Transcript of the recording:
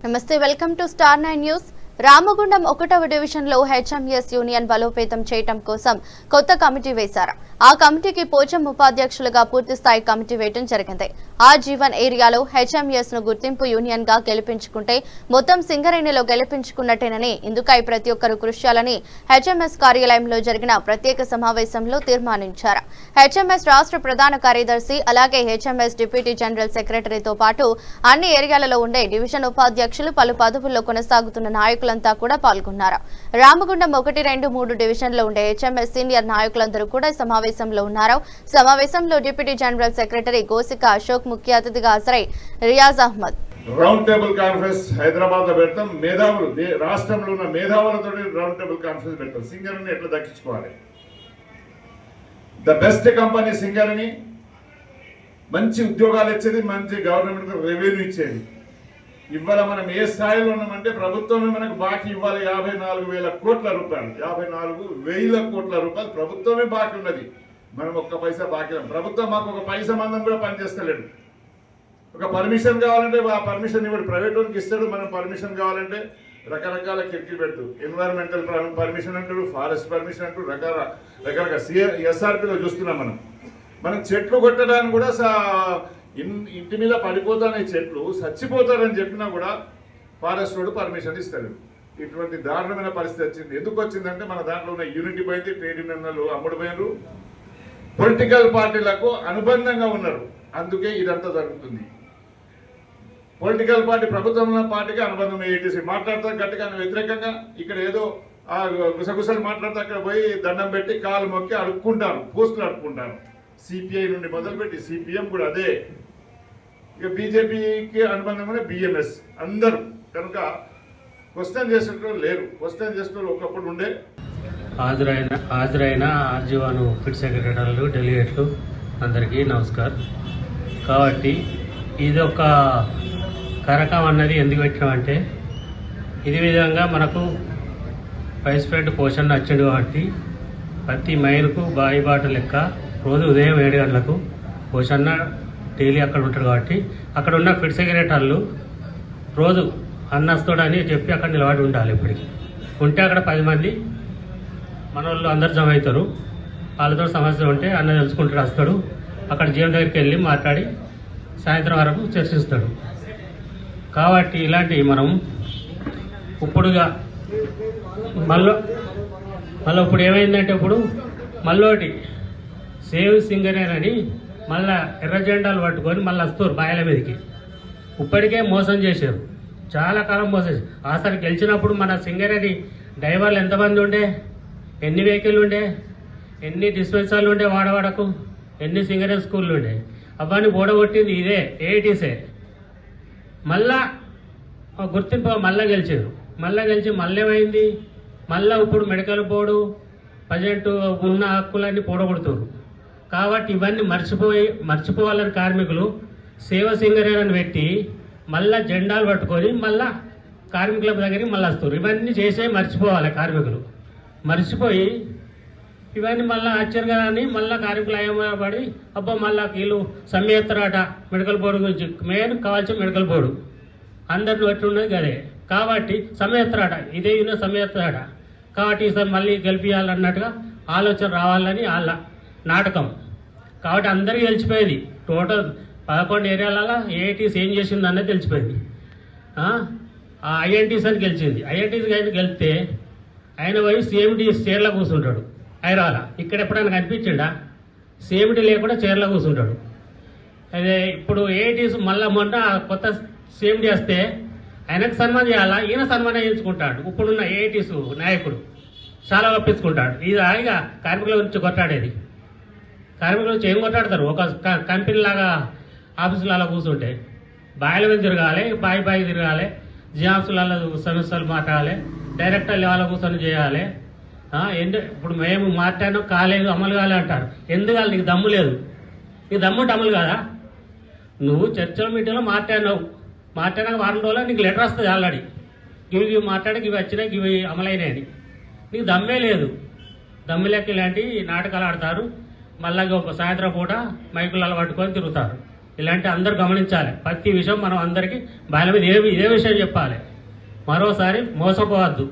నమస్తే, welcome to star 9 news. Ramagundam 1వ డివిజన్లో హెచ్ఎంఎస్ యూనియన్ బలోపేతం చేయడం కోసం కొత్త కమిటీ వేశారు. ఆ కమిటీకి పోచం ఉపాధ్యక్షులుగా పూర్తిస్థాయి కమిటీ వేయడం జరిగింది. ఆ జీవన్ ఏరియాలో హెచ్ఎంఎస్ ను గుర్తింపు యూనియన్ గా గెలిపించుకుంటే మొత్తం సింగరేణిలో గెలిపించుకున్నట్టేనని, ఇందుకై ప్రతి ఒక్కరూ కృషి చేయాలని హెచ్ఎంఎస్ కార్యాలయంలో జరిగిన ప్రత్యేక సమావేశంలో తీర్మానించారు. హెచ్ఎంఎస్ రాష్ట్ర ప్రధాన కార్యదర్శి అలాగే హెచ్ఎంఎస్ డిప్యూటీ జనరల్ సెక్రటరీతో పాటు అన్ని ఏరియాలలో ఉండే డివిజన్ ఉపాధ్యక్షులు, పలు పదవుల్లో కొనసాగుతున్న నాయకులంతా కూడా పాల్గొన్నారు. రామగుండం 1, 2, 3 డివిజన్లో ఉండే హెచ్ఎంఎస్ సీనియర్ నాయకులందరూ కూడా సమావేశంలో ఉన్నారు. సమావేశంలో deputy general secretary Gosika Ashok ముఖ్య అతిథిగా హాజరై Riyaz Ahmed round table conference Hyderabad లో పెడతాం. మేధావులు రాష్ట్రంలో ఉన్న మేధావులతో రౌండ్ టేబుల్ కాన్ఫరెన్స్ పెడతాం. సింగరేణిని ఎట్లా దక్కించుకోవాలి, ద బెస్ట్ కంపెనీ సింగరేణి, మంచి ఉద్యోగాలు ఇచ్చేది, మంచి గవర్నమెంట్ రెవెన్యూ ఇచ్చేది. ఇవాళ మనం ఏ స్థాయిలో ఉన్నామంటే ప్రభుత్వమే మనకు బాకీ ఇవ్వాలి 54,000 కోట్ల రూపాయలు, 54,000 కోట్ల రూపాయలు ప్రభుత్వమే బాకీ ఉన్నది. మనం ఒక్క పైసా బాకీ, ప్రభుత్వం మాకు ఒక పైసా మందం కూడా పనిచేస్తలేడు. ఒక పర్మిషన్ కావాలంటే ఆ పర్మిషన్ ఇవ్వడు, ప్రైవేట్ వాళ్ళకి ఇస్తాడు. మనం పర్మిషన్ కావాలంటే రకరకాల కిటికీ పెడుతూ ఎన్వైరన్మెంటల్ పర్మిషన్ అంటాడు, ఫారెస్ట్ పర్మిషన్ అంటూ రకరకాల ఎస్ఆర్పీలో చూస్తున్నాం. మనం చెట్లు కొట్టడానికి కూడా ఇంటి మీద పడిపోతానే చెట్లు చచ్చిపోతారని చెప్పినా కూడా ఫారెస్ట్ రోడ్ పర్మిషన్ ఇస్తాడు. ఇటువంటి దారుణమైన పరిస్థితి వచ్చింది. ఎందుకు వచ్చిందంటే మన దాంట్లో ఉన్న యూనిటీ పోయింది, ట్రేడ్ యూనియన్లు అమ్ముడుపోయినారు, పొలిటికల్ పార్టీలకు అనుబంధంగా ఉన్నారు. అందుకే ఇదంతా జరుగుతుంది. పొలిటికల్ పార్టీ ప్రభుత్వంలో పార్టీకి అనుబంధం ఏటీసీ మాట్లాడతారు గట్టిగా వ్యతిరేకంగా. ఇక్కడ ఏదో గుసగుసలు మాట్లాడితే అక్కడ పోయి దండం పెట్టి కాలు మొక్కి అడుక్కుంటారు, పోస్టులు అడుక్కుంటారు. సిపిఐ నుండి మొదలుపెట్టి సిపిఎం కూడా అదే, ఇక బీజేపీకి అనుబంధంగానే బిఎంఎస్ అందరూ. కనుక క్వశ్చన్ చేసేటోళ్ళు లేరు. క్వశ్చన్ చేసేటోళ్ళు ఒకప్పుడు ఉండే. హాజరైన ఆర్జీవాను ఫిట్ సెక్రటరీలు, డెలిగేట్లు అందరికీ నమస్కారం. కాబట్టి ఇది ఒక కరకం అన్నది ఎందుకు పెట్టామంటే, ఇది విధంగా మనకు వైస్ ప్రెసిడెంట్ పోషన్ వచ్చింది కాబట్టి ప్రతి మైలుకు బాయిబాట లెక్క రోజు ఉదయం 7 గంటలకు పోషన్న డైలీ అక్కడ ఉంటాడు. కాబట్టి అక్కడ ఉన్న ఫిట్ సెక్రటరీలు రోజు అన్నస్తోడని చెప్పి అక్కడ నిలబడి ఉండాలి. ఇప్పటికి ఉంటే అక్కడ 10 మంది మన వాళ్ళు అందరు జమ అవుతారు. వాళ్ళతో సమస్య ఉంటే అన్న తెలుసుకుంటాడు, వస్తాడు. అక్కడ జీవన్ దగ్గరికి వెళ్ళి మాట్లాడి సాయంత్రం వరకు చర్చిస్తాడు. కాబట్టి ఇలాంటివి మనం ఇప్పుడుగా మళ్ళీ ఇప్పుడు ఏమైందంటే, ఇప్పుడు మళ్ళీ సేవ్ సింగరేణి అని మళ్ళా ఎర్ర జెండాలు పట్టుకొని మళ్ళీ వస్తారు బాయల మీదకి. ఇప్పటికే మోసం చేశారు, చాలా కాలం మోసం చేశారు. అసలు గెలిచినప్పుడు మన సింగరేణి డ్రైవర్లు ఎంతమంది ఉండే, ఎన్ని వెహికల్ ఉండే, ఎన్ని డిస్పెన్సర్లు ఉండే వాడవాడకు, ఎన్ని సింగరేణి స్కూళ్ళు ఉండే, అవన్నీ ఓడగొట్టింది ఇదే ఏఐటీసే. మళ్ళా గుర్తింపు మళ్ళీ గెలిచారు. మళ్ళీ గెలిచి మళ్ళీ ఏమైంది, మళ్ళీ ఇప్పుడు మెడికల్ బోర్డు ప్రజెంట్ ఉన్న హక్కులన్నీ పోడగొడుతున్నారు. కాబట్టి ఇవన్నీ మర్చిపోవాలని కార్మికులు సేవ సింగరేణి పెట్టి మళ్ళా జెండాలు పట్టుకొని మళ్ళా కార్మికుల దగ్గరికి మళ్ళీ వస్తారు. ఇవన్నీ చేసే మర్చిపోవాలి కార్మికులు. మర్చిపోయి ఇవన్నీ మళ్ళీ ఆశ్చర్యంగా అని మళ్ళీ కార్మికులు అయ్యబడి అబ్బా మళ్ళా వీళ్ళు సమ్మె ఎత్తారట. మెడికల్ బోర్డు గురించి మెయిన్ కావాల్సిన మెడికల్ బోర్డు అందరిని బట్టి ఉన్నది అదే. కాబట్టి సమ్మె ఎత్తారట, ఇదే సమ్మె ఎత్తారట. కాబట్టి ఈసారి మళ్ళీ గెలిపించాలన్నట్టుగా ఆలోచన రావాలని వాళ్ళ నాటకం. కాబట్టి అందరికీ తెలిసిపోయింది. టోటల్ 11 ఏరియాలలో ఏఐటీస్ ఏం చేసింది అన్నది తెలిసిపోయింది. ఐఎన్టీస్ అని గెలిచింది. ఐఎన్టీస్ గెలిస్తే ఆయన పోయి సేమిటీ చీరలో కూర్చుంటాడు హైదరాబాద్. ఇక్కడ ఎప్పుడైనా కనిపించిండా? సేమిటీ లేకుండా చీరలో కూర్చుంటాడు. అదే ఇప్పుడు ఏఐటీస్ మళ్ళీ మొన్న కొత్త సేమిటీ వస్తే ఆయనకు సన్మానం చేయాలా, ఈయన సన్మానం చేయించుకుంటాడు. ఇప్పుడున్న ఏఐటీస్ నాయకుడు చాలా ఒప్పించుకుంటాడు. ఇది హాయిగా కార్మికుల గురించి కొట్టాడేది. కార్మికుల గురించి ఏం కొట్టాడతారు? ఒక కంపెనీ లాగా ఆఫీసులలో కూర్చుంటే బాయిల మీద తిరగాలి, బాయి తిరగాలి, జిఆఫ్సులలో సమస్యలు మాట్లాడాలి, డైరెక్టర్ లెవెల్ కూర్చొని చేయాలి. ఇప్పుడు మేము మాట్లాడినా కాలేదు, అమలు కాలే అంటారు. ఎందుకు కాదు? నీకు దమ్ము లేదు. నీకు దమ్ముంటే అమలు కాదా? నువ్వు చర్చల మీటింగ్లో మాట్లాడినాక వారం రోజుల్లో నీకు లెటర్ వస్తుంది ఆల్రెడీ. ఇవి మాట్లాడక ఇవి వచ్చినాయి, ఇవి అమలైనాయని. నీకు దమ్మే లేదు. దమ్ము లెక్క ఇలాంటి నాటకాలు ఆడతారు. మళ్ళీ ఒక సాయంత్రం పూట మైకులలో పట్టుకొని తిరుగుతారు. ఇలాంటి అందరూ గమనించాలి. ప్రతి విషయం మనం అందరికీ బాల మీద ఇదే విషయం చెప్పాలి. మరోసారి మోసపోవద్దు.